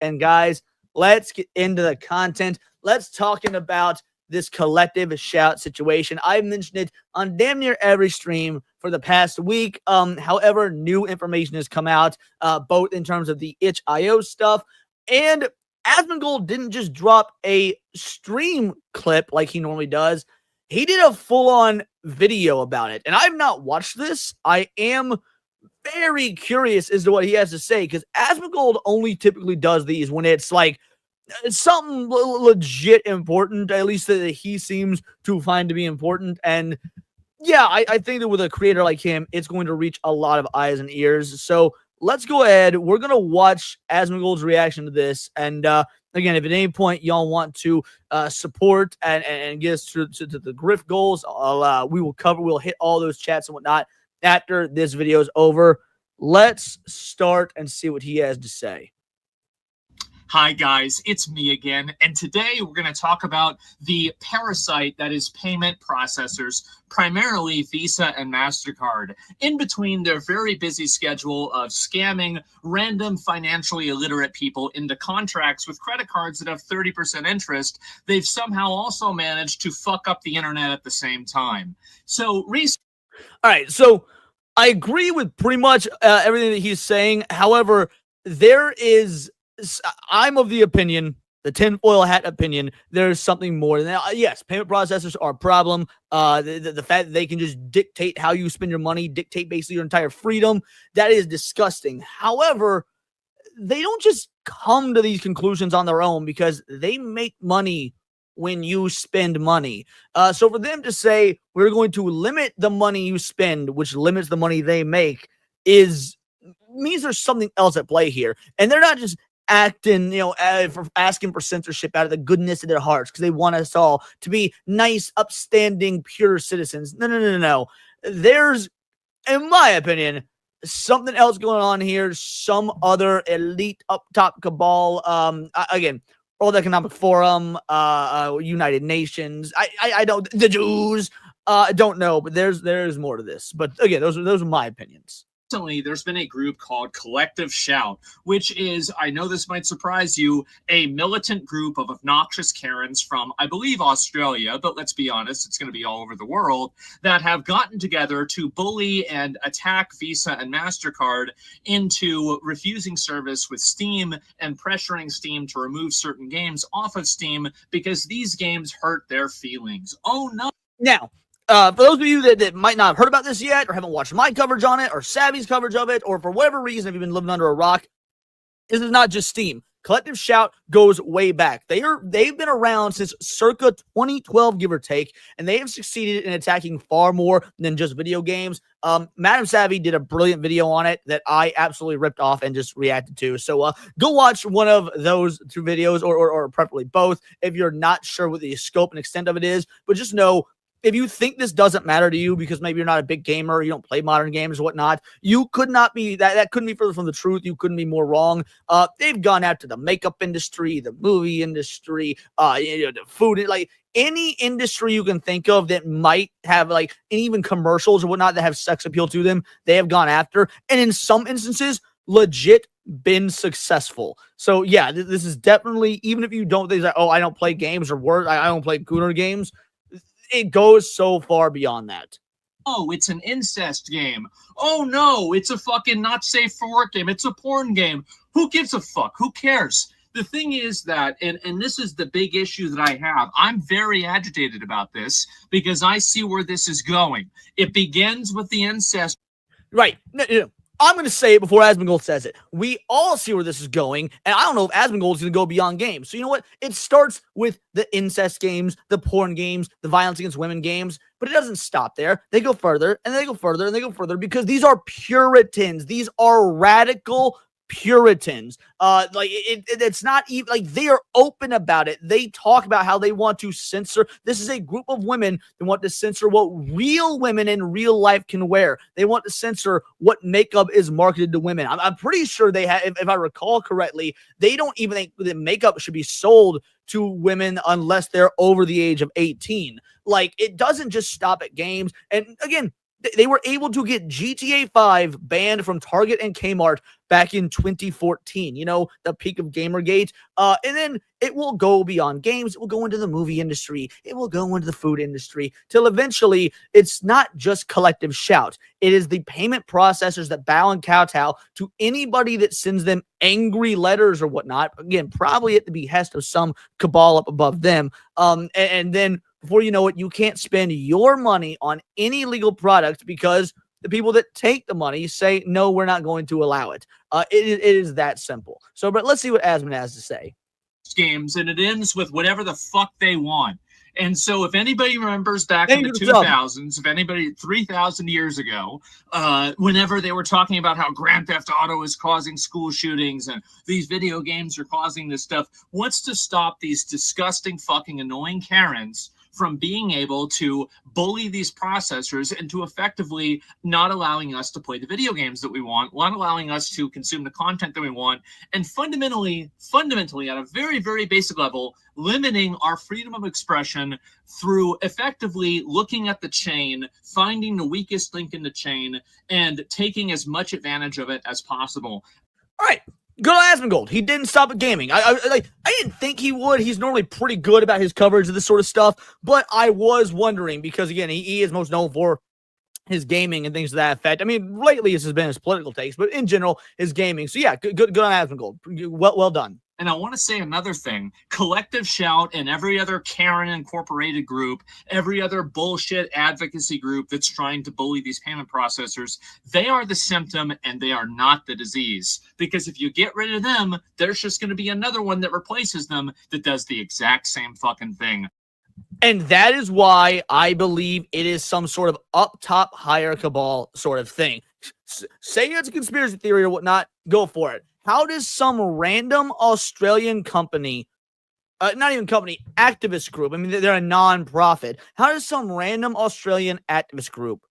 And guys, let's get into the content. Let's talking about this collective shout situation. I've mentioned it on damn near every stream for the past week. However, new information has come out, both in terms of the itch.io stuff, and Asmongold didn't just drop a stream clip like he normally does. He did a full-on video about it, and I've not watched this. I am very curious as to what he has to say, because Asmongold only typically does these when it's like something legit important, at least that he seems to find to be important. And yeah, I think that with a creator like him, it's going to reach a lot of eyes and ears. So let's go ahead. We're going to watch Asmongold's reaction to this. And again, if at any point y'all want to support and get us to the Griff goals, we'll hit all those chats and whatnot after this video is over. Let's start and see what he has to say. Hi guys, it's me again, and today we're going to talk about the parasite that is payment processors, primarily Visa and MasterCard, in between their very busy schedule of scamming random financially illiterate people into contracts with credit cards that have 30% interest. They've somehow also managed to fuck up the internet at the same time. So, all right, so I agree with pretty much everything that he's saying. However, I'm of the opinion, the tinfoil hat opinion, there's something more than that. Yes, payment processors are a problem. The fact that they can just dictate how you spend your money, dictate basically your entire freedom, that is disgusting. However, they don't just come to these conclusions on their own, because they make money when you spend money. So for them to say, we're going to limit the money you spend, which limits the money they make, means there's something else at play here. And they're not just acting, for asking for censorship out of the goodness of their hearts because they want us all to be nice, upstanding, pure citizens. No. There's, in my opinion, something else going on here. Some other elite up top cabal. Again, World Economic Forum, United Nations. I don't, the Jews. I don't know, but there's more to this. But again, those are my opinions. Recently, there's been a group called Collective Shout, which is, I know this might surprise you, a militant group of obnoxious Karens from, I believe, Australia, but let's be honest, it's going to be all over the world, that have gotten together to bully and attack Visa and MasterCard into refusing service with Steam and pressuring Steam to remove certain games off of Steam because these games hurt their feelings. Oh, no. Now, for those of you that might not have heard about this yet, or haven't watched my coverage on it, or Savvy's coverage of it, or for whatever reason have you been living under a rock, this is not just Steam. Collective Shout goes way back. They've been around since circa 2012, give or take, and they have succeeded in attacking far more than just video games. Madam Savvy did a brilliant video on it that I absolutely ripped off and just reacted to. So go watch one of those two videos, or preferably both, if you're not sure what the scope and extent of it is. But just know, if you think this doesn't matter to you because maybe you're not a big gamer, you don't play modern games or whatnot, you could not be, that couldn't be further from the truth. You couldn't be more wrong. They've gone after the makeup industry, the movie industry, the food, like any industry you can think of that might have, like, and even commercials or whatnot that have sex appeal to them, they have gone after. And in some instances, legit been successful. So yeah, this is definitely, even if you don't think that, oh, I don't play games, or I don't play Gooner games, it goes so far beyond that. Oh, it's an incest game. Oh no, it's a fucking not safe for work game. It's a porn game. Who gives a fuck? Who cares? The thing is that, and this is the big issue that I have, I'm very agitated about this because I see where this is going. It begins with the incest. Right. No. I'm going to say it before Asmongold says it. We all see where this is going, and I don't know if Asmongold is going to go beyond games. So you know what? It starts with the incest games, the porn games, the violence against women games, but it doesn't stop there. They go further, and they go further, and they go further, because these are Puritans. These are radical Puritans. It's not even like they are open about it. They talk about how they want to censor. This is a group of women that want to censor what real women in real life can wear. They want to censor what makeup is marketed to women. I'm pretty sure they have, if I recall correctly, they don't even think that makeup should be sold to women unless they're over the age of 18. Like, it doesn't just stop at games. And again, They were able to get GTA 5 banned from Target and Kmart back in 2014, the peak of Gamergate. And then it will go beyond games. It will go into the movie industry. It will go into the food industry till eventually it's not just Collective Shout. It is the payment processors that bow and kowtow to anybody that sends them angry letters or whatnot. Again, probably at the behest of some cabal up above them. And then before you know it, you can't spend your money on any legal product because the people that take the money say, no, we're not going to allow it. It is that simple. So, but let's see what Asmon has to say. Games, and it ends with whatever the fuck they want. And so if anybody remembers back in the 2000s, if anybody 3,000 years ago, whenever they were talking about how Grand Theft Auto is causing school shootings and these video games are causing this stuff, what's to stop these disgusting fucking annoying Karens from being able to bully these processors into effectively not allowing us to play the video games that we want, not allowing us to consume the content that we want, and fundamentally, at a very, very basic level, limiting our freedom of expression through effectively looking at the chain, finding the weakest link in the chain, and taking as much advantage of it as possible. All right. Good on Asmongold. He didn't stop at gaming. I didn't think he would. He's normally pretty good about his coverage of this sort of stuff, but I was wondering because, again, he is most known for his gaming and things to that effect. I mean, lately this has been his political takes, but in general, his gaming. So, yeah, good on Asmongold. Well done. And I want to say another thing. Collective Shout and every other Karen Incorporated group, every other bullshit advocacy group that's trying to bully these payment processors, they are the symptom and they are not the disease. Because if you get rid of them, there's just going to be another one that replaces them that does the exact same fucking thing. And that is why I believe it is some sort of up top higher cabal sort of thing. Say it's a conspiracy theory or whatnot, go for it. How does some random Australian company, not even company, activist group, I mean, they're a non-profit. How does some random Australian activist group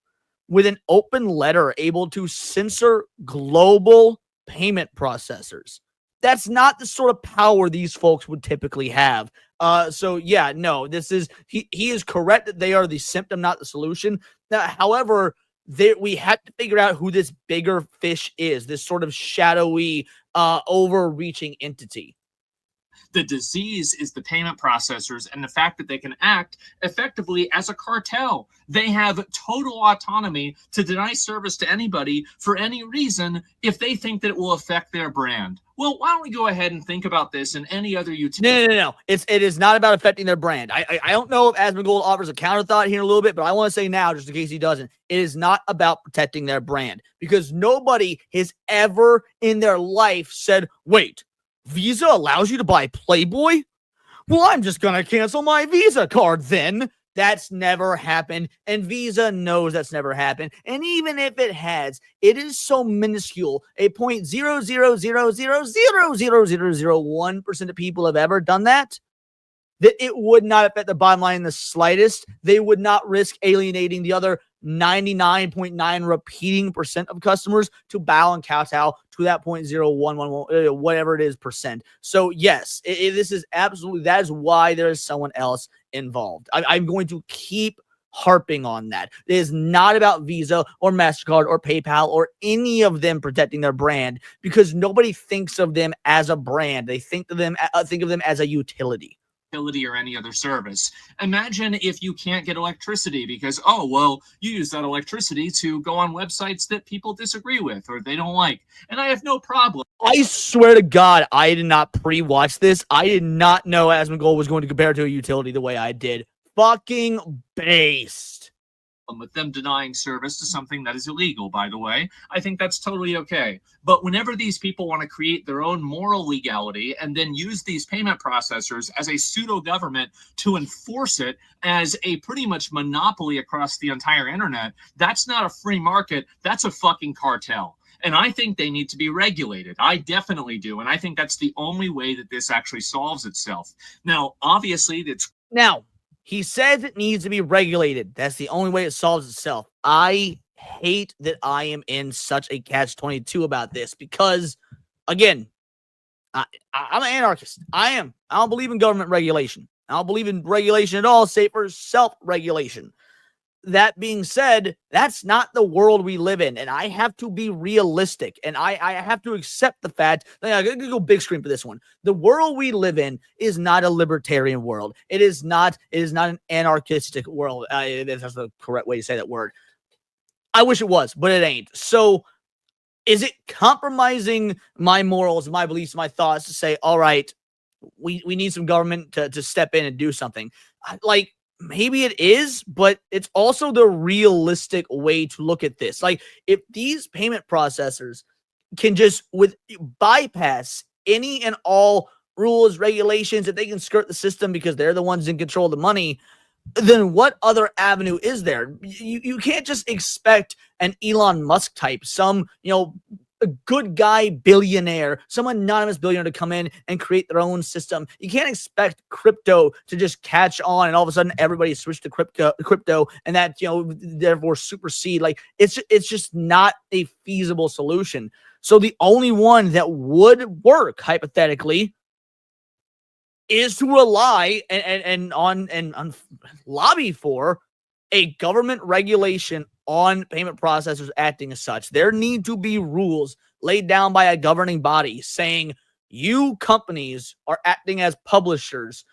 with an open letter able to censor global payment processors? That's not the sort of power these folks would typically have. So, yeah, no, he is correct that they are the symptom, not the solution. Now, however, we have to figure out who this bigger fish is, this sort of shadowy, overreaching entity. The disease is the payment processors and the fact that they can act effectively as a cartel. They have total autonomy to deny service to anybody for any reason if they think that it will affect their brand. Well, why don't we go ahead and think about this in any other utility? No. It is not about affecting their brand. I don't know if Asmongold offers a counter thought here in a little bit, but I want to say now, just in case he doesn't, it is not about protecting their brand because nobody has ever in their life said, wait, Visa allows you to buy Playboy? Well, I'm just going to cancel my Visa card then. That's never happened, and Visa knows that's never happened. And even if it has, it is so minuscule, a 0.000000001% of people have ever done that it would not affect the bottom line in the slightest. They would not risk alienating the other 99.9 repeating percent of customers to bow and kowtow to that 0.0111 whatever it is percent. So yes, this is absolutely, that is why there is someone else involved. I'm going to keep harping on that. It is not about Visa or MasterCard or PayPal or any of them protecting their brand because nobody thinks of them as a brand. They think of them as a utility. Or any other service. Imagine if you can't get electricity because, oh, well, you use that electricity to go on websites that people disagree with or they don't like. And I have no problem. I swear to God, I did not pre-watch this. I did not know Asmongold was going to compare to a utility the way I did. Fucking based. With them denying service to something that is illegal, by the way. I think that's totally okay. But whenever these people want to create their own moral legality and then use these payment processors as a pseudo-government to enforce it as a pretty much monopoly across the entire internet, that's not a free market, that's a fucking cartel. And I think they need to be regulated. I definitely do. And I think that's the only way that this actually solves itself. Now, obviously, he says it needs to be regulated. That's the only way it solves itself. I hate that I am in such a catch-22 about this because, again, I'm an anarchist. I don't believe in government regulation. I don't believe in regulation at all, save for self-regulation. that being said, that's not the world we live in, and I have to be realistic, and I have to accept the fact that I'm gonna go big screen for this one. The world we live in is not a libertarian world. It is not an anarchistic world. That's the correct way to say that word. I wish it was, but it ain't. So, is it compromising my morals, my beliefs, my thoughts to say, all right, we need some government to step in and do something? Like, maybe it is, but it's also the realistic way to look at this. Like, if these payment processors can just bypass any and all rules, regulations, if they can skirt the system because they're the ones in control of the money, then what other avenue is there? You can't just expect an Elon Musk type, some, a good guy billionaire, some anonymous billionaire to come in and create their own system. You can't expect crypto to just catch on and all of a sudden everybody switch to crypto and that, therefore supersede. Like, it's just not a feasible solution. So the only one that would work hypothetically is to rely and lobby for a government regulation on payment processors acting as such. There need to be rules laid down by a governing body saying, you companies are acting as publishers.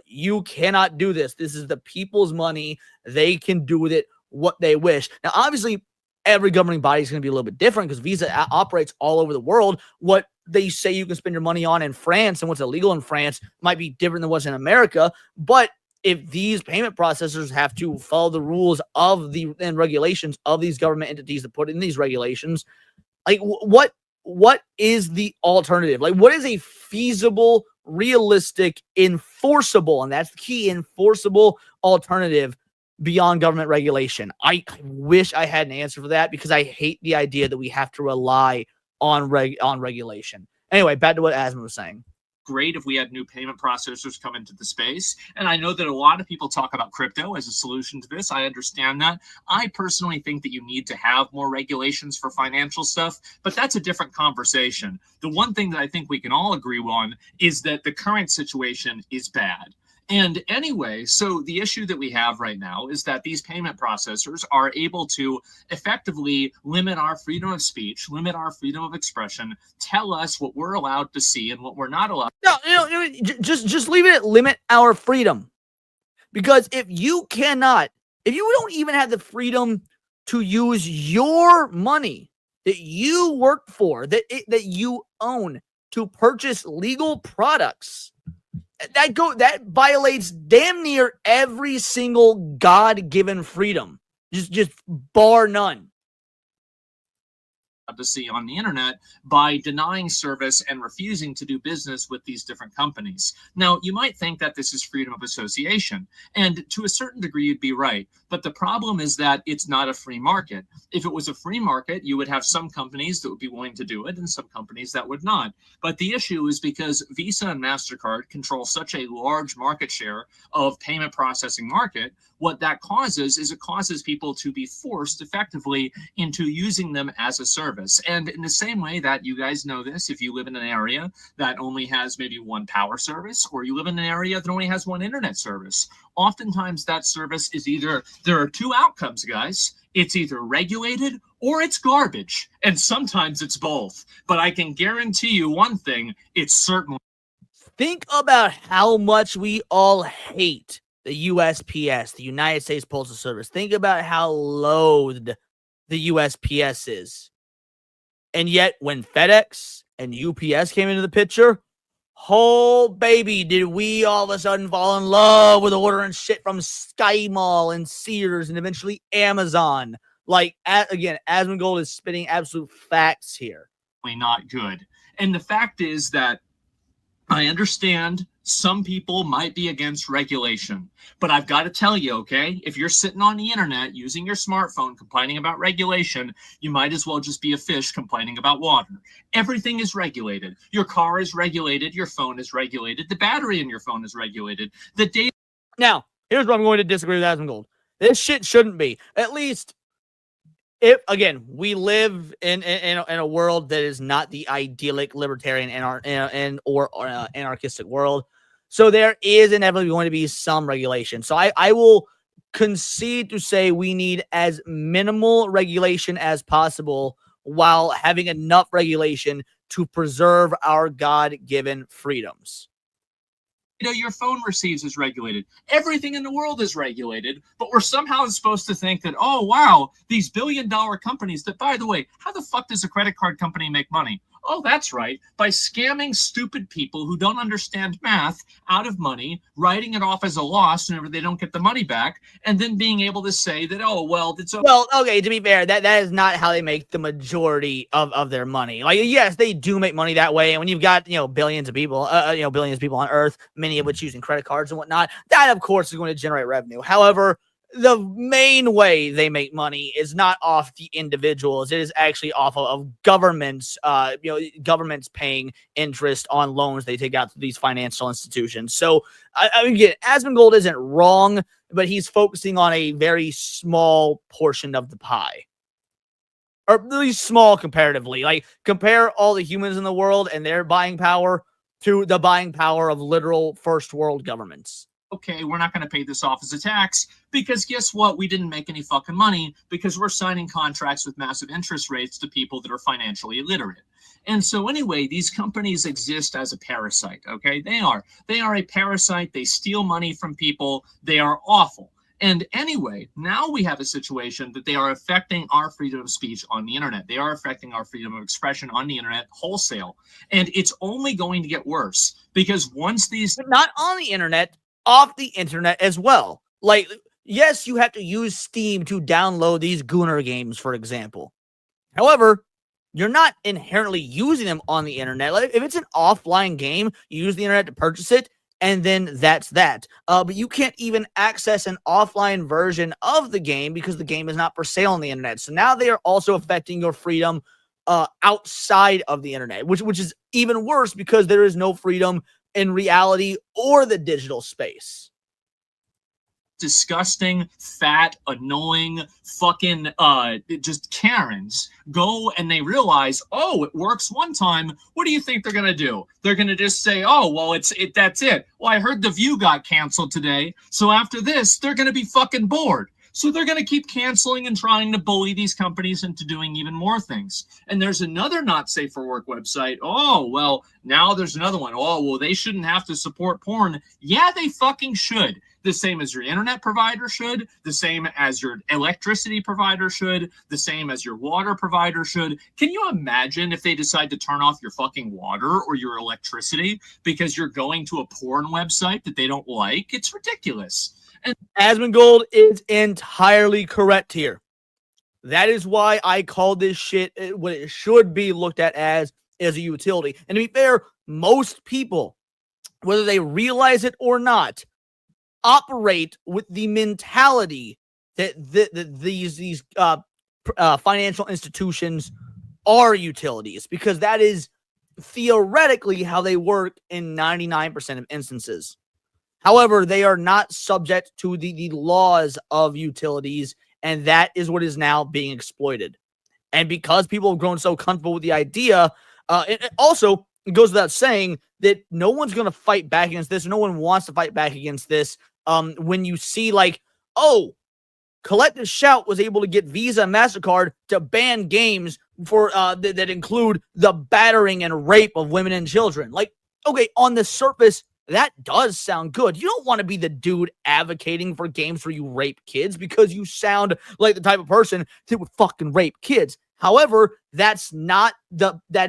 You cannot do this. This is the people's money. They can do with it what they wish. Now, obviously, every governing body is going to be a little bit different because Visa operates all over the world. What they say you can spend your money on in France and what's illegal in France might be different than what's in America. But if these payment processors have to follow the rules of and regulations of these government entities that put in these regulations, like, what is the alternative? Like, what is a feasible, realistic, enforceable, and that's the key, enforceable alternative beyond government regulation? I wish I had an answer for that because I hate the idea that we have to rely on regulation. Anyway, back to what Asmon was saying. Great if we had new payment processors come into the space. And I know that a lot of people talk about crypto as a solution to this. I understand that. I personally think that you need to have more regulations for financial stuff, but that's a different conversation. The one thing that I think we can all agree on is that the current situation is bad. And anyway, so the issue that we have right now is that these payment processors are able to effectively limit our freedom of speech, limit our freedom of expression, tell us what we're allowed to see and what we're not allowed. No, just leave it at limit our freedom. Because if you don't even have the freedom to use your money that you work for, that you own, to purchase legal products, that violates damn near every single God-given freedom, just bar none. To see on the internet by denying service and refusing to do business with these different companies. Now, you might think that this is freedom of association, and to a certain degree, you'd be right. But the problem is that it's not a free market. If it was a free market, you would have some companies that would be willing to do it and some companies that would not. But the issue is because Visa and MasterCard control such a large market share of payment processing market, what that causes is it causes people to be forced effectively into using them as a service. And in the same way that you guys know this, if you live in an area that only has maybe one power service, or you live in an area that only has one internet service, oftentimes that service is there are two outcomes, guys. It's either regulated or it's garbage. And sometimes it's both. But I can guarantee you one thing, it's certainly. Think about how much we all hate the USPS, the United States Postal Service. Think about how loathed the USPS is. And yet, when FedEx and UPS came into the picture, oh, baby, did we all of a sudden fall in love with ordering shit from Sky Mall and Sears and eventually Amazon. Like, again, Asmongold is spitting absolute facts here. Not good. And the fact is that I understand some people might be against regulation, but I've got to tell you, okay, if you're sitting on the internet using your smartphone complaining about regulation, you might as well just be a fish complaining about water. Everything is regulated. Your car is regulated. Your phone is regulated. The battery in your phone is regulated. The data. Now, here's where I'm going to disagree with Asmongold. This shit shouldn't be. At least, if, again, we live in a world that is not the idyllic libertarian or anarchistic world. So there is inevitably going to be some regulation. So I will concede to say we need as minimal regulation as possible while having enough regulation to preserve our God-given freedoms. Your phone receives is regulated. Everything in the world is regulated, but we're somehow supposed to think that, oh, wow, these billion-dollar companies that, by the way, how the fuck does a credit card company make money? Oh, that's right. By scamming stupid people who don't understand math out of money, writing it off as a loss whenever they don't get the money back, and then being able to say that, oh, well, it's okay. Well, okay, to be fair, that is not how they make the majority of their money. Like, yes, they do make money that way. And when you've got, billions of people, billions of people on Earth, many of which using credit cards and whatnot, that, of course, is going to generate revenue. However, the main way they make money is not off the individuals. It is actually off of governments, governments paying interest on loans they take out to these financial institutions. So, again, Asmongold isn't wrong, but he's focusing on a very small portion of the pie. Or really small comparatively. Like, compare all the humans in the world and their buying power to the buying power of literal first world governments. Okay, we're not going to pay this off as a tax because guess what? We didn't make any fucking money because we're signing contracts with massive interest rates to people that are financially illiterate. And so anyway, these companies exist as a parasite, okay? They are a parasite. They steal money from people. They are awful. And anyway, now we have a situation that they are affecting our freedom of speech on the internet. They are affecting our freedom of expression on the internet wholesale. And it's only going to get worse because once these... But not on the internet, off the internet as well. Like, yes, you have to use Steam to download these Gooner games, for example. However, you're not inherently using them on the internet. Like, if it's an offline game, you use the internet to purchase it, and then that's that. But you can't even access an offline version of the game because the game is not for sale on the internet. So now they are also affecting your freedom outside of the internet, which is even worse because there is no freedom in reality or the digital space. Disgusting, fat, annoying, fucking just Karens go and they realize, oh, it works one time. What do you think they're gonna do? They're gonna just say, oh, well, that's it. Well, I heard The View got canceled today, so after this, they're gonna be fucking bored. So they're going to keep canceling and trying to bully these companies into doing even more things. And there's another not safe for work website. Oh, well, now there's another one. Oh, well, they shouldn't have to support porn. Yeah, they fucking should. The same as your internet provider should. The same as your electricity provider should. The same as your water provider should. Can you imagine if they decide to turn off your fucking water or your electricity because you're going to a porn website that they don't like? It's ridiculous. And Asmongold is entirely correct here. That is why I call this shit what it should be looked at as a utility. And to be fair, most people, whether they realize it or not, operate with the mentality that these financial institutions are utilities, because that is theoretically how they work in 99% of instances. However, they are not subject to the laws of utilities, and that is what is now being exploited. And because people have grown so comfortable with the idea, it also goes without saying that no one's going to fight back against this. No one wants to fight back against this. When you see, like, oh, Collective Shout was able to get Visa and MasterCard to ban games for that include the battering and rape of women and children. Like, okay, on the surface, that does sound good. You don't want to be the dude advocating for games where you rape kids because you sound like the type of person that would fucking rape kids. However, that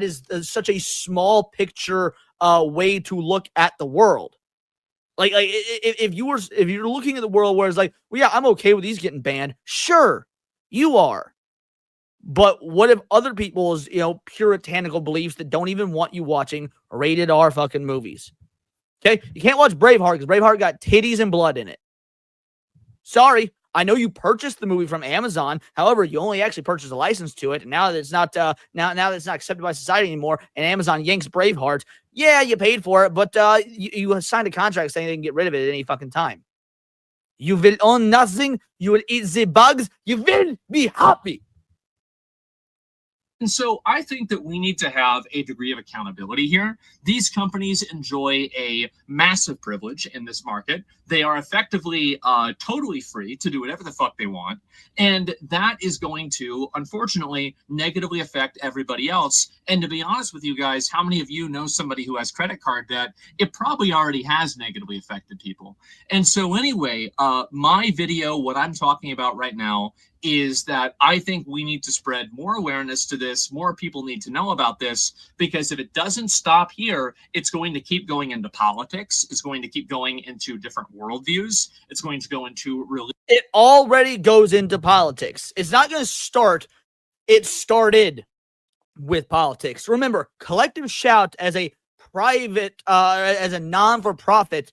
is such a small picture way to look at the world. Like if you're looking at the world where it's like, well, yeah, I'm okay with these getting banned. Sure, you are. But what if other people's, puritanical beliefs that don't even want you watching rated R fucking movies? Okay, you can't watch Braveheart because Braveheart got titties and blood in it. Sorry, I know you purchased the movie from Amazon. However, you only actually purchased a license to it, and now that it's not now that it's not accepted by society anymore, and Amazon yanks Braveheart. Yeah, you paid for it, but you signed a contract saying they can get rid of it at any fucking time. You will own nothing. You will eat the bugs. You will be happy. And so I think that we need to have a degree of accountability here. These companies enjoy a massive privilege in this market. They are effectively totally free to do whatever the fuck they want. And that is going to, unfortunately, negatively affect everybody else. And to be honest with you guys, how many of you know somebody who has credit card debt? It probably already has negatively affected people. And so anyway, my video, what I'm talking about right now, is that I think we need to spread more awareness to this. More people need to know about this, because if it doesn't stop here, it's going to keep going into politics. It's going to keep going into different worldviews. It's going to go into religion. It already goes into politics. It's not going to start. It started with politics. Remember, Collective Shout as a private, as a non-for-profit,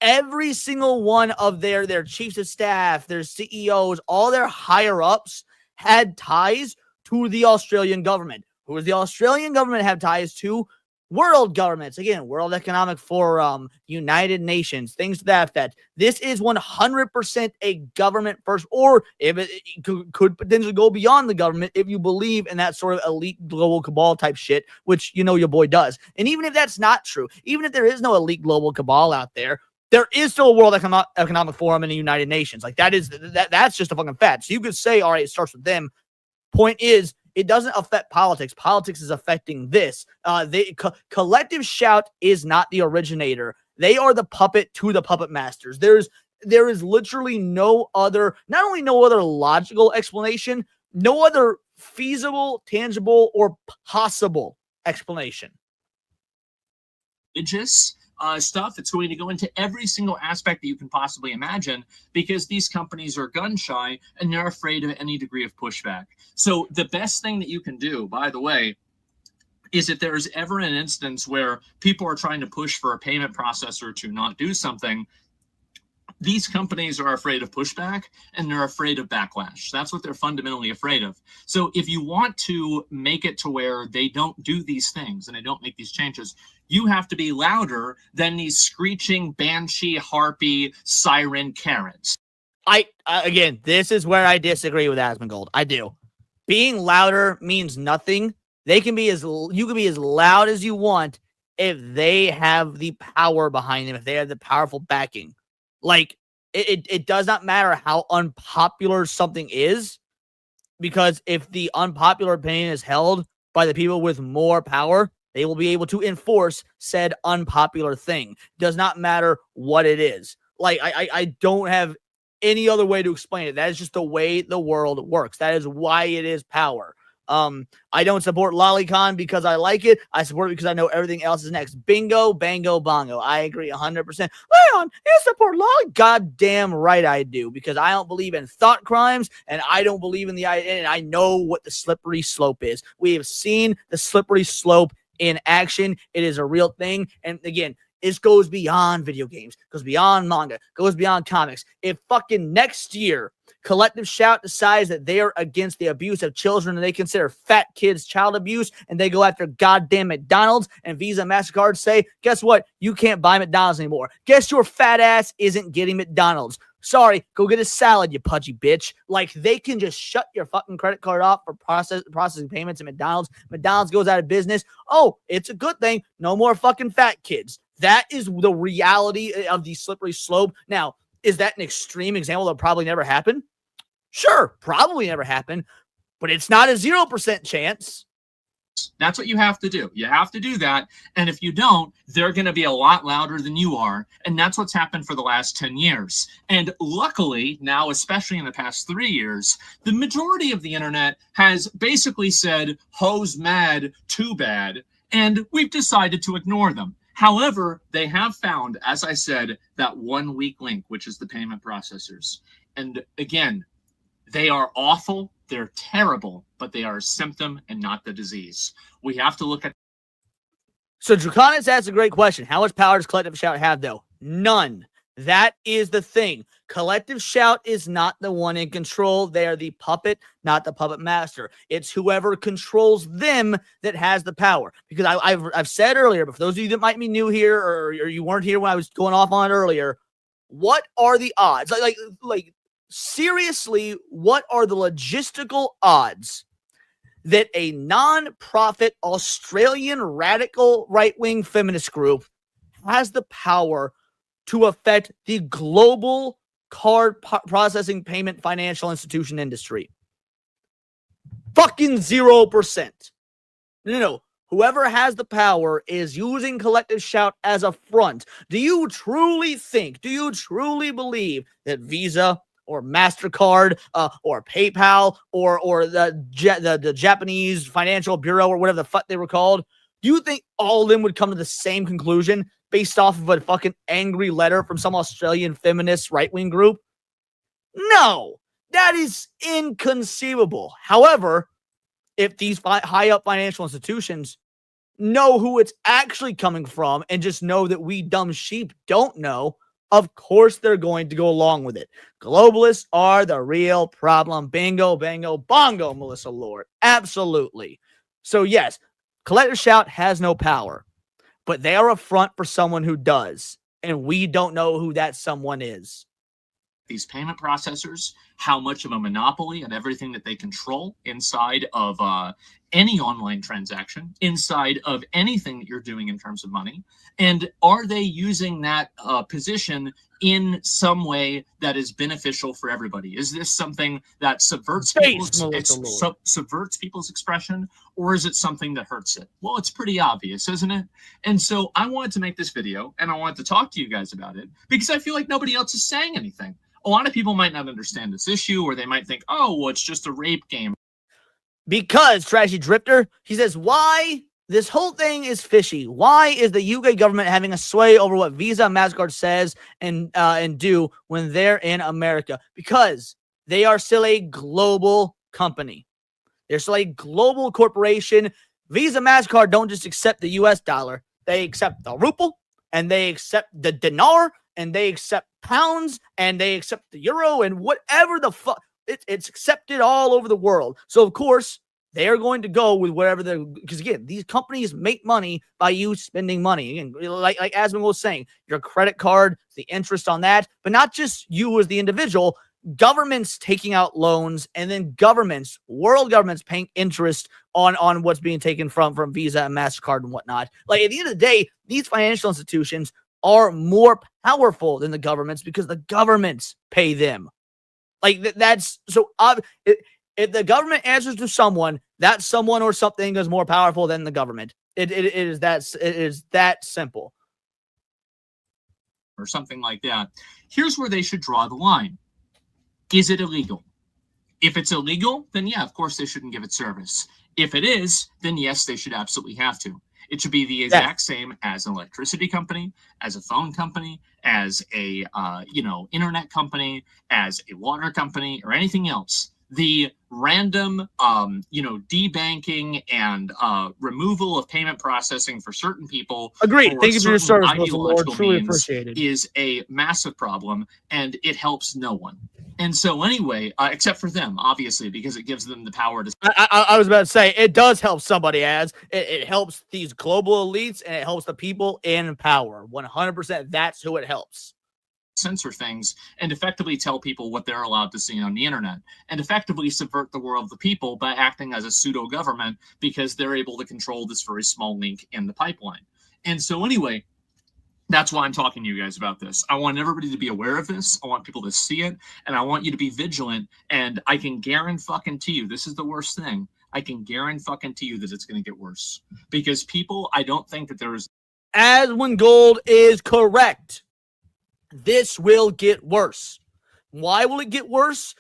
every single one of their chiefs of staff, their CEOs, all their higher-ups had ties to the Australian government. Who does the Australian government have ties to? World governments. Again, World Economic Forum, United Nations, things to that effect. This is 100% a government first, or if it could potentially go beyond the government if you believe in that sort of elite global cabal type shit, which you know your boy does. And even if that's not true, even if there is no elite global cabal out there, there is still a World Economic Forum and the United Nations. Like that's just a fucking fact. So you could say, all right, it starts with them. Point is, it doesn't affect politics. Politics is affecting this. Collective Shout is not the originator. They are the puppet to the puppet masters. There is literally not only no other logical explanation, no other feasible, tangible, or possible explanation. Religious stuff. It's going to go into every single aspect that you can possibly imagine, because these companies are gun shy and they're afraid of any degree of pushback. So the best thing that you can do, by the way, is if there's ever an instance where people are trying to push for a payment processor to not do something, these companies are afraid of pushback and they're afraid of backlash. That's what they're fundamentally afraid of. So if you want to make it to where they don't do these things and they don't make these changes, you have to be louder than these screeching banshee, harpy, siren Karens. Again, this is where I disagree with Asmongold. I do. Being louder means nothing. You can be as loud as you want if they have the power behind them, if they have the powerful backing. Like, it does not matter how unpopular something is, because if the unpopular opinion is held by the people with more power, they will be able to enforce said unpopular thing. Does not matter what it is. Like, I don't have any other way to explain it. That is just the way the world works. That is why it is power. I don't support Lolicon because I like it. I support it because I know everything else is next. Bingo, bango, bongo. I agree 100%. Leon, you support Lolly? Goddamn right I do, because I don't believe in thought crimes, and I don't believe in and I know what the slippery slope is. We have seen the slippery slope in action. It is a real thing. And again, it goes beyond video games, goes beyond manga, goes beyond comics. If fucking next year Collective Shout decides that they are against the abuse of children and they consider fat kids child abuse, and they go after goddamn McDonald's, and Visa and MasterCard say, guess what? You can't buy McDonald's anymore. Guess your fat ass isn't getting McDonald's. Sorry, go get a salad, you pudgy bitch. Like, they can just shut your fucking credit card off for processing payments at McDonald's. McDonald's goes out of business. Oh, it's a good thing. No more fucking fat kids. That is the reality of the slippery slope. Now, is that an extreme example that probably never happened? Sure, probably never happened, but it's not a 0% chance. That's what you have to do. You have to do that. And if you don't, they're going to be a lot louder than you are. And that's what's happened for the last 10 years. And luckily, now, especially in the past 3 years, the majority of the internet has basically said, hoes mad, too bad. And we've decided to ignore them. However, they have found, as I said, that one weak link, which is the payment processors. And again, they are awful, they're terrible, but they are a symptom and not the disease. We have to look at... So Draconis asks a great question. How much power does Collective Shout have, though? None. That is the thing. Collective Shout is not the one in control. They are the puppet, not the puppet master. It's whoever controls them that has the power. Because I've said earlier, but for those of you that might be new here, or you weren't here when I was going off on it earlier, what are the odds? Like seriously, what are the logistical odds that a non-profit Australian radical right-wing feminist group has the power to affect the global card processing payment financial institution industry? Fucking 0%. No. Whoever has the power is using Collective Shout as a front. Do you truly believe that Visa or MasterCard or PayPal or the Japanese Financial Bureau or whatever the fuck they were called, do you think all of them would come to the same conclusion based off of a fucking angry letter from some Australian feminist right-wing group? No, that is inconceivable. However, if these high-up financial institutions know who it's actually coming from and just know that we dumb sheep don't know, of course they're going to go along with it. Globalists are the real problem. Bingo, bango, bongo, Melissa Lord. Absolutely. So yes, Collective Shout has no power, but they are a front for someone who does, and we don't know who that someone is. These payment processors, how much of a monopoly and everything that they control inside of any online transaction, inside of anything that you're doing in terms of money, and are they using that position in some way that is beneficial for everybody? Is this something that subverts people's expression, or is it something that hurts it? Well, it's pretty obvious, isn't it? And so I wanted to make this video, and I wanted to talk to you guys about it, because I feel like nobody else is saying anything. A lot of people might not understand this issue, or they might think, oh, well, it's just a rape game. Because, Trashy Drifter, he says, why this whole thing is fishy. Why is the UK government having a sway over what Visa and MasterCard says and do when they're in America? Because they are still a global company. They're still a global corporation. Visa, MasterCard don't just accept the US dollar. They accept the ruble, and they accept the dinar, and they accept pounds, and they accept the euro, and whatever the fuck. It's accepted all over the world. So, of course, they are going to go with whatever they're... Because, again, these companies make money by you spending money. Again, like Asmongold was saying, your credit card, the interest on that, but not just you as the individual. Governments taking out loans, and then world governments paying interest on what's being taken from Visa and MasterCard and whatnot. Like, at the end of the day, these financial institutions are more powerful than the governments because the governments pay them. Like, that's so if the government answers to someone, that someone or something is more powerful than the government. It is that simple. Or something like that. Here's where they should draw the line. Is it illegal? If it's illegal, then yeah, of course they shouldn't give it service. If it is, then yes, they should absolutely have to. It should be the exact same as an electricity company, as a phone company, as a internet company, as a water company, or anything else. The random debanking and removal of payment processing for certain people. Agreed. Thank you for your service, Lord. Truly appreciated. Is a massive problem, and it helps no one. And so anyway, except for them, obviously, because it gives them the power to... I was about to say, it does help somebody, it helps these global elites, and it helps the people in power. 100%, that's who it helps. Censor things and effectively tell people what they're allowed to see on the internet, and effectively subvert the will of the people by acting as a pseudo-government because they're able to control this very small link in the pipeline. And so anyway, that's why I'm talking to you guys about this. I want everybody to be aware of this. I want people to see it, and I want you to be vigilant. And I can guarantee you, this is the worst thing. I can guarantee you that it's going to get worse, because people, I don't think that there is... Asmongold is correct. This will get worse. Why will it get worse?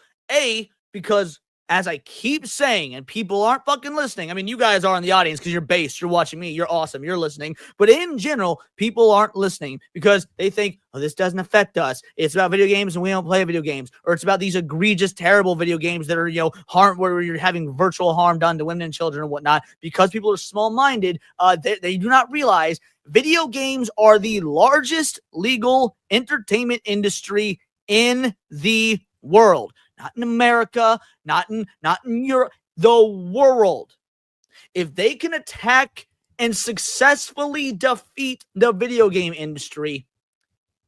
Because as I keep saying, and people aren't fucking listening. I mean, you guys are in the audience because you're based. You're watching me. You're awesome. You're listening. But in general, people aren't listening because they think, oh, this doesn't affect us. It's about video games and we don't play video games. Or it's about these egregious, terrible video games that are, harm, where you're having virtual harm done to women and children and whatnot. Because people are small-minded, they do not realize video games are the largest legal entertainment industry in the world. Not in America, not in Europe, the world. If they can attack and successfully defeat the video game industry,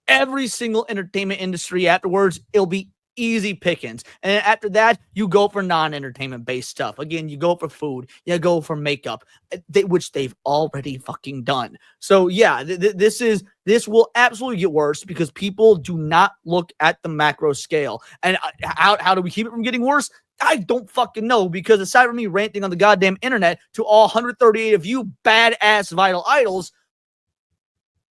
every single entertainment industry afterwards, it'll be easy pickings. And after that, you go for non-entertainment based stuff. Again, you go for food, you go for makeup, which they've already fucking done. So yeah, this will absolutely get worse because people do not look at the macro scale. And how do we keep it from getting worse? I don't fucking know, because aside from me ranting on the goddamn internet to all 138 of you badass vital idols,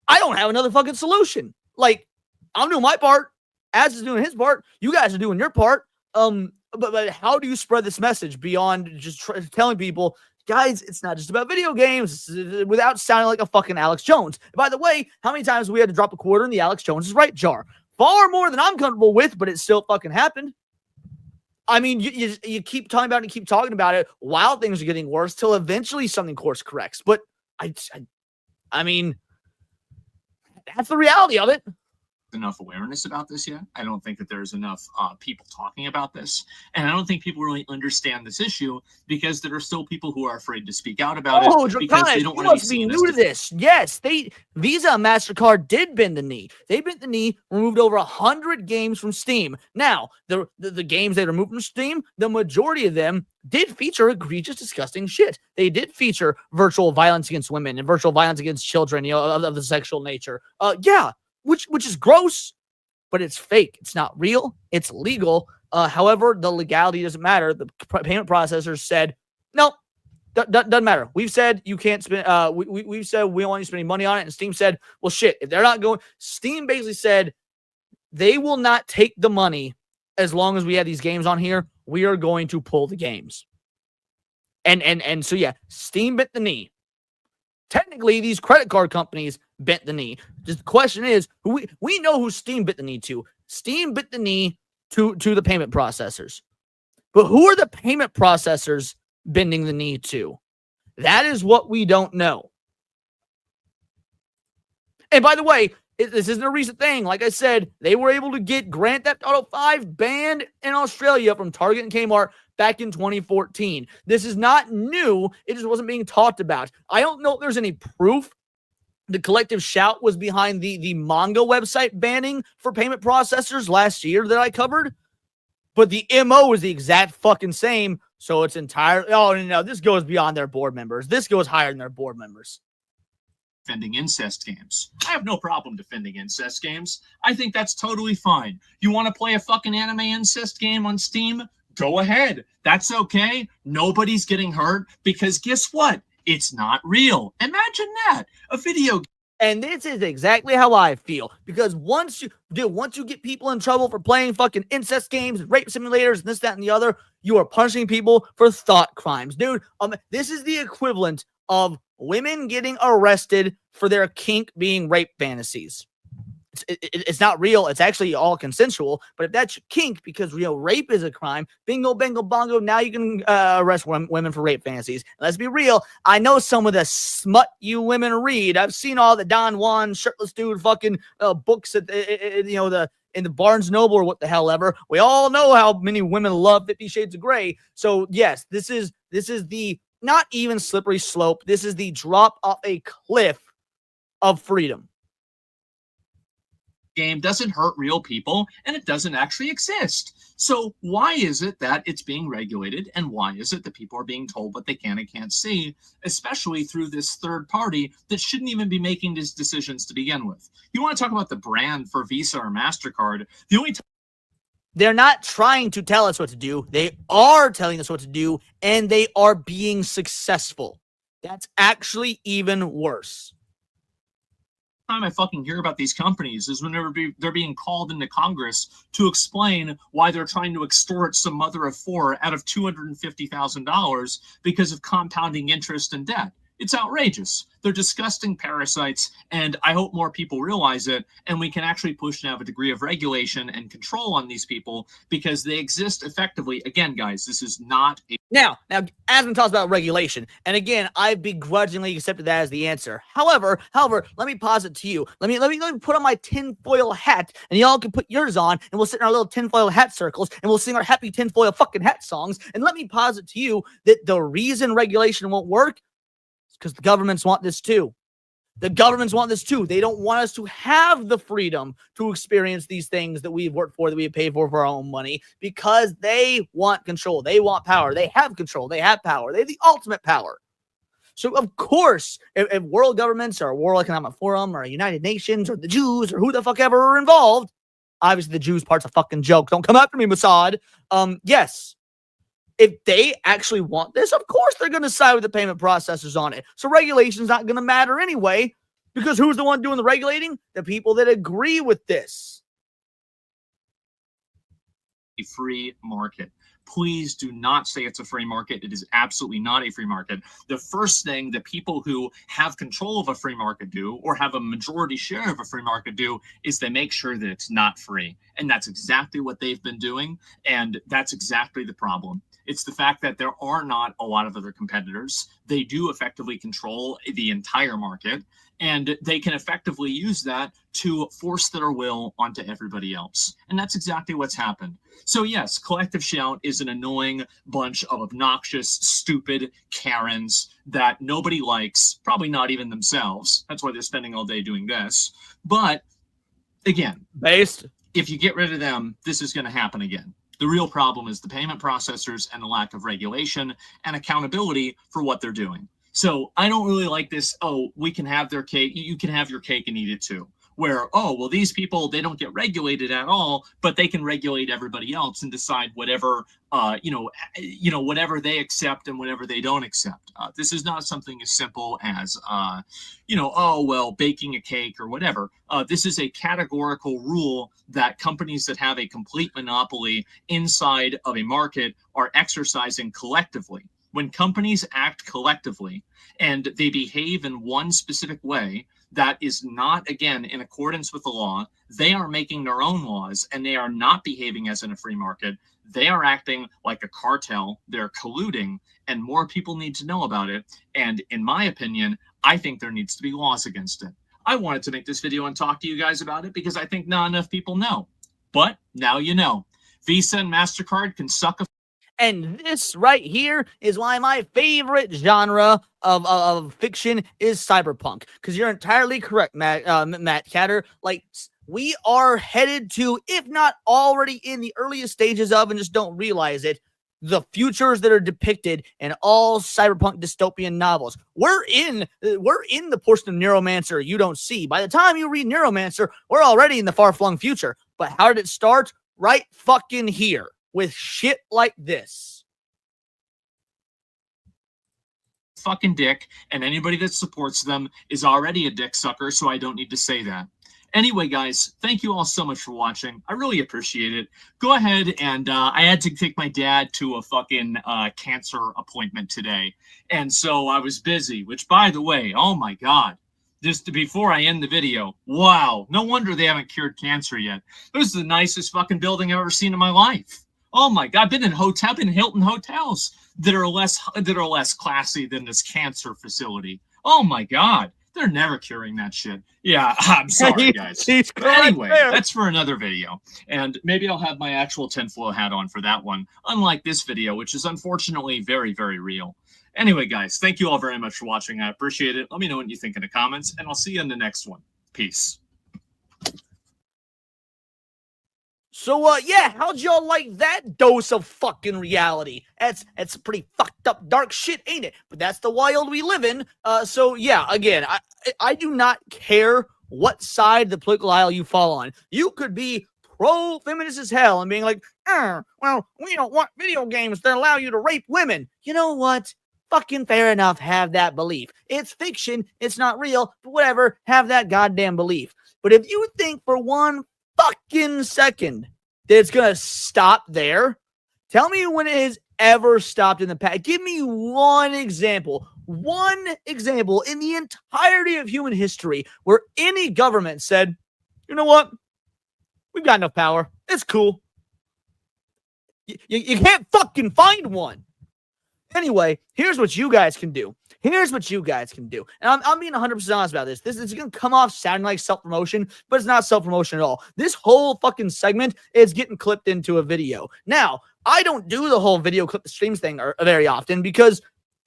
I don't have another fucking solution. Like, I'm doing my part. Az is doing his part. You guys are doing your part. But how do you spread this message beyond just telling people, guys, it's not just about video games, without sounding like a fucking Alex Jones? And by the way, how many times we had to drop a quarter in the Alex Jones is right jar? Far more than I'm comfortable with, but it still fucking happened. I mean, you keep talking about it and keep talking about it while things are getting worse till eventually something course corrects. But I mean, that's the reality of it. Enough awareness about this yet. I don't think that there's enough people talking about this, and I don't think people really understand this issue because there are still people who are afraid to speak out about it because they don't want to be new to this. Yes, Visa and MasterCard did bend the knee. They bent the knee, removed over 100 games from Steam. Now, the games they removed from Steam, the majority of them did feature egregious, disgusting shit. They did feature virtual violence against women and virtual violence against children, of the sexual nature. Yeah. Which is gross, but it's fake. It's not real. It's legal. However, the legality doesn't matter. The payment processors said, no, doesn't matter. We've said you can't spend. We've said we don't want you spending money on it. And Steam said, well, shit. If they're not going, Steam basically said they will not take the money as long as we have these games on here. We are going to pull the games. And so yeah, Steam bent the knee. Technically, these credit card companies bent the knee. Just the question is, we know who Steam bit the knee to. Steam bit the knee to the payment processors. But who are the payment processors bending the knee to? That is what we don't know. And by the way, this isn't a recent thing. Like I said, they were able to get Grand Theft Auto 5 banned in Australia from Target and Kmart back in 2014. This is not new. It just wasn't being talked about. I don't know if there's any proof the Collective Shout was behind the manga website banning for payment processors last year that I covered, but the MO is the exact fucking same. So it's entirely, no, this goes beyond their board members. This goes higher than their board members. Defending incest games. I have no problem defending incest games. I think that's totally fine. You want to play a fucking anime incest game on Steam? Go ahead. That's okay. Nobody's getting hurt because guess what? It's not real. Imagine that. A video game. And this is exactly how I feel. Because once you get people in trouble for playing fucking incest games, rape simulators, and this, that, and the other, you are punishing people for thought crimes. Dude, this is the equivalent of women getting arrested for their kink being rape fantasies. It's not real. It's actually all consensual. But if that's your kink, because rape is a crime, bingo, bango, bongo, now you can arrest women for rape fantasies. And let's be real. I know some of the smut you women read. I've seen all the Don Juan shirtless dude fucking books at in the Barnes Noble or what the hell ever. We all know how many women love 50 Shades of Grey. So yes, this is the not even slippery slope. This is the drop off a cliff of freedom. Game doesn't hurt real people and it doesn't actually exist. So why is it that it's being regulated, and why is it that people are being told what they can and can't see, especially through this third party that shouldn't even be making these decisions to begin with? You want to talk about the brand for Visa or MasterCard? The only they're not trying to tell us what to do. They are telling us what to do, and they are being successful. That's actually even worse. Time I fucking hear about these companies is whenever they're being called into Congress to explain why they're trying to extort some mother of four out of $250,000 because of compounding interest and debt. It's outrageous. They're disgusting parasites, and I hope more people realize it, and we can actually push and have a degree of regulation and control on these people because they exist effectively. Again, guys, this is not a... Now, Asmon talks about regulation, and again, I begrudgingly accepted that as the answer. However, let me posit to you. Let me put on my tinfoil hat, and y'all can put yours on, and we'll sit in our little tinfoil hat circles, and we'll sing our happy tinfoil fucking hat songs, and let me posit to you that the reason regulation won't work because the governments want this too. The governments want this too. They don't want us to have the freedom to experience these things that we've worked for, that we pay for our own money, because they want control. They want power. They have control. They have power. They have the ultimate power. So, of course, if world governments or World Economic Forum or United Nations or the Jews or who the fuck ever are involved, obviously the Jews part's a fucking joke. Don't come after me, Mossad. Yes. If they actually want this, of course they're going to side with the payment processors on it. So regulation's not going to matter anyway, because who's the one doing the regulating? The people that agree with this. A free market. Please do not say it's a free market. It is absolutely not a free market. The first thing that people who have control of a free market do, or have a majority share of a free market do, is they make sure that it's not free. And that's exactly what they've been doing. And that's exactly the problem. It's the fact that there are not a lot of other competitors. They do effectively control the entire market, and they can effectively use that to force their will onto everybody else. And that's exactly what's happened. So yes, Collective Shout is an annoying bunch of obnoxious, stupid Karens that nobody likes, probably not even themselves. That's why they're spending all day doing this. But again, if you get rid of them, this is going to happen again. The real problem is the payment processors and the lack of regulation and accountability for what they're doing. So I don't really like this, oh, we can have their cake, you can have your cake and eat it too. Where, oh, well, these people, they don't get regulated at all, but they can regulate everybody else and decide whatever, whatever they accept and whatever they don't accept. This is not something as simple as, oh, well, baking a cake or whatever. This is a categorical rule that companies that have a complete monopoly inside of a market are exercising collectively. When companies act collectively and they behave in one specific way that is not, again, in accordance with the law, they are making their own laws and they are not behaving as in a free market. They are acting like a cartel. They're colluding, and more people need to know about it. And in my opinion, I think there needs to be laws against it. I wanted to make this video and talk to you guys about it because I think not enough people know. But now you know. Visa and MasterCard can suck a... And this right here is why my favorite genre of fiction is cyberpunk. Because you're entirely correct, Matt Catter. Like, we are headed to, if not already in the earliest stages of, and just don't realize it, the futures that are depicted in all cyberpunk dystopian novels. We're in the portion of Neuromancer you don't see. By the time you read Neuromancer, we're already in the far-flung future. But how did it start? Right fucking here. With shit like this. Fucking dick, and anybody that supports them is already a dick sucker, so I don't need to say that. Anyway, guys, thank you all so much for watching. I really appreciate it. Go ahead, and I had to take my dad to a fucking cancer appointment today, and so I was busy, which, by the way, oh my God. Just before I end the video, wow, no wonder they haven't cured cancer yet. This is the nicest fucking building I've ever seen in my life. Oh my God, I've been in Hilton hotels that are less classy than this cancer facility. Oh my God, they're never curing that shit. Yeah, I'm sorry, guys. But anyway, that's for another video. And maybe I'll have my actual tinfoil hat on for that one, unlike this video, which is unfortunately very, very real. Anyway, guys, thank you all very much for watching. I appreciate it. Let me know what you think in the comments, and I'll see you in the next one. Peace. So, yeah, how'd y'all like that dose of fucking reality? That's pretty fucked up dark shit, ain't it? But that's the wild we live in. So, yeah, again, I do not care what side of the political aisle you fall on. You could be pro-feminist as hell and being like, well, we don't want video games that allow you to rape women. You know what? Fucking fair enough, have that belief. It's fiction, it's not real, but whatever, have that goddamn belief. But if you think for one fucking second that it's gonna stop there, tell me when it has ever stopped in the past. Give me one example in the entirety of human history where any government said, you know what, we've got enough power, it's cool. You can't fucking find one. Anyway, here's what you guys can do. And I'm being 100% honest about this. This is going to come off sounding like self-promotion, but it's not self-promotion at all. This whole fucking segment is getting clipped into a video. Now, I don't do the whole video clip the streams thing very often because,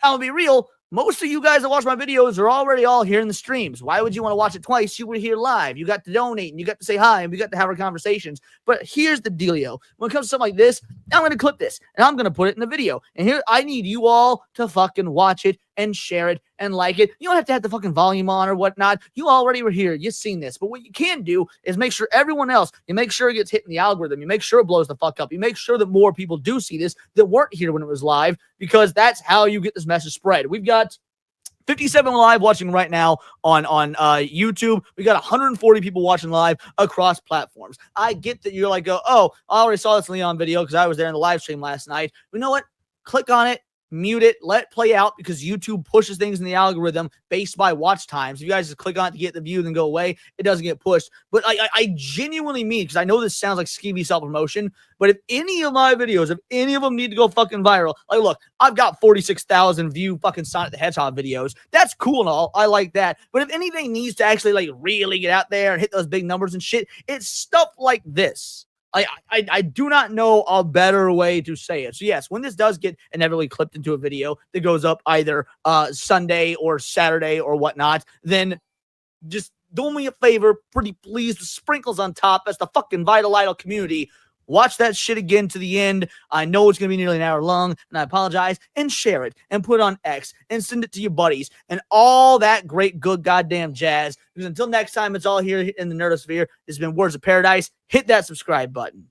I'll be real, Most of you guys that watch my videos are already all here in the streams. Why would you want to watch it twice? You were here live. You got to donate and you got to say hi and we got to have our conversations. But here's the dealio. When it comes to something like this, I'm going to clip this and I'm going to put it in the video. And here, I need you all to fucking watch it and share it and like it. You don't have to have the fucking volume on or whatnot. You already were here. You've seen this. But what you can do is make sure everyone else, you make sure it gets hit in the algorithm. You make sure it blows the fuck up. You make sure that more people do see this that weren't here when it was live, because that's how you get this message spread. We've got 57 live watching right now on YouTube. We got 140 people watching live across platforms. I get that you're like, oh, I already saw this Leon video because I was there in the live stream last night. But you know what? Click on it, mute it, let it play out, because YouTube pushes things in the algorithm based by watch times. If you guys just click on it to get the view and go away, it doesn't get pushed. But I genuinely mean, because I know this sounds like skeevy self-promotion, but if any of my videos, if any of them need to go fucking viral, like, look, I've got 46,000 view fucking Sonic the Hedgehog videos. That's cool and all. I like that. But if anything needs to actually like really get out there and hit those big numbers and shit, it's stuff like this. I do not know a better way to say it. So yes, when this does get inevitably clipped into a video that goes up either Sunday or Saturday or whatnot, then just do me a favor, pretty please, the sprinkles on top. That's the fucking Vital Idol community. Watch that shit again to the end. I know it's going to be nearly an hour long, and I apologize. And share it, and put it on X, and send it to your buddies, and all that great, good goddamn jazz. Because until next time, it's all here in the Nerdosphere. This has been Words of Paradise. Hit that subscribe button.